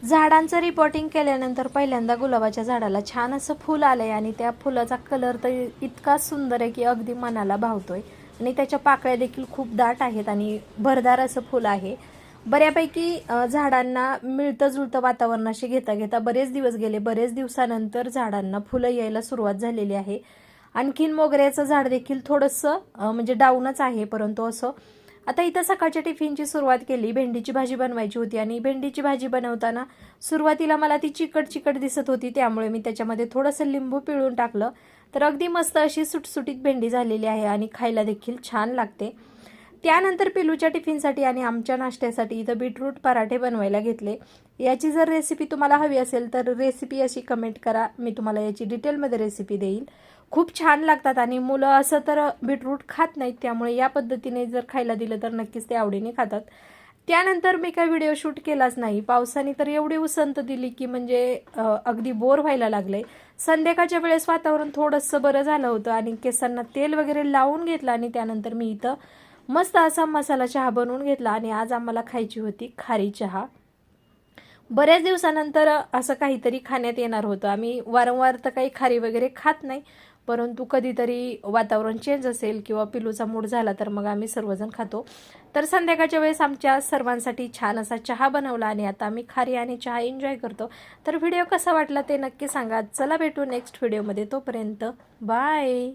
झाडांचं रिपोर्टिंग केल्यानंतर पहिल्यांदा गुलाबाच्या झाडाला छान असं फूल आलंय आणि त्या फुलाचा कलर तर इतका सुंदर आहे की अगदी मनाला भावतोय आणि त्याच्या पाकळ्या देखील खूप दाट आहेत आणि भरदार असं फुल आहे. बऱ्यापैकी झाडांना मिळतं जुळतं वातावरणाशी घेता घेता बरेच दिवस गेले. बरेच दिवसानंतर झाडांना फुलं यायला सुरुवात झालेली आहे. आणखीन मोगऱ्याचं झाड देखील थोडंसं म्हणजे डाऊनच आहे, परंतु असं आता इथं सकाळच्या टिफिनची सुरुवात केली. भेंडीची भाजी बनवायची होती आणि भेंडीची भाजी बनवताना सुरुवातीला मला ती चिकट चिकट दिसत होती, त्यामुळे मी त्याच्यामध्ये थोडंसं लिंबू पिळून टाकलं. तर अगदी मस्त अशी सुटसुटीत भेंडी झालेली आहे आणि खायला देखील छान लागते. त्यानंतर पिलूच्या टिफिनसाठी आणि आमच्या नाश्त्यासाठी इथं बीटरूट पराठे बनवायला घेतले. याची जर रेसिपी तुम्हाला हवी असेल तर रेसिपी अशी कमेंट करा, मी तुम्हाला याची डिटेलमध्ये रेसिपी देईल. खूप छान लागतात आणि मुलं असं तर बीटरूट खात नाहीत, त्यामुळे या पद्धतीने जर खायला दिलं तर नक्कीच ते आवडीने खातात. त्यानंतर मी काही व्हिडिओ शूट केलाच नाही. पावसाने तर एवढी उसंत दिली की म्हणजे अगदी बोर व्हायला लागले. संध्याकाळच्या वेळेस वातावरण थोडंसं बरं झालं होतं आणि केसांना तेल वगैरे लावून घेतलं आणि त्यानंतर मी इथं मस्त असा मसाला चहा बनवून घेतला आणि आज आम्हाला खायची होती खारी चहा. बऱ्याच दिवसानंतर असं काहीतरी खाण्यात येणार होतं. आम्ही वारंवार तर काही खारी वगैरे खात नाही, परंतु कधीतरी वातावरण चेंज असेल किंवा पिलूचा मूड झाला तर मग आम्ही सर्वजण खातो. तर संध्याकाळच्या वेळेस आमच्या सर्वांसाठी छान असा चहा बनवला आणि आता आम्ही खारी आणि चहा एन्जॉय करतो. तर व्हिडिओ कसा वाटला ते नक्की सांगा. चला भेटू नेक्स्ट व्हिडिओमध्ये. तोपर्यंत बाय.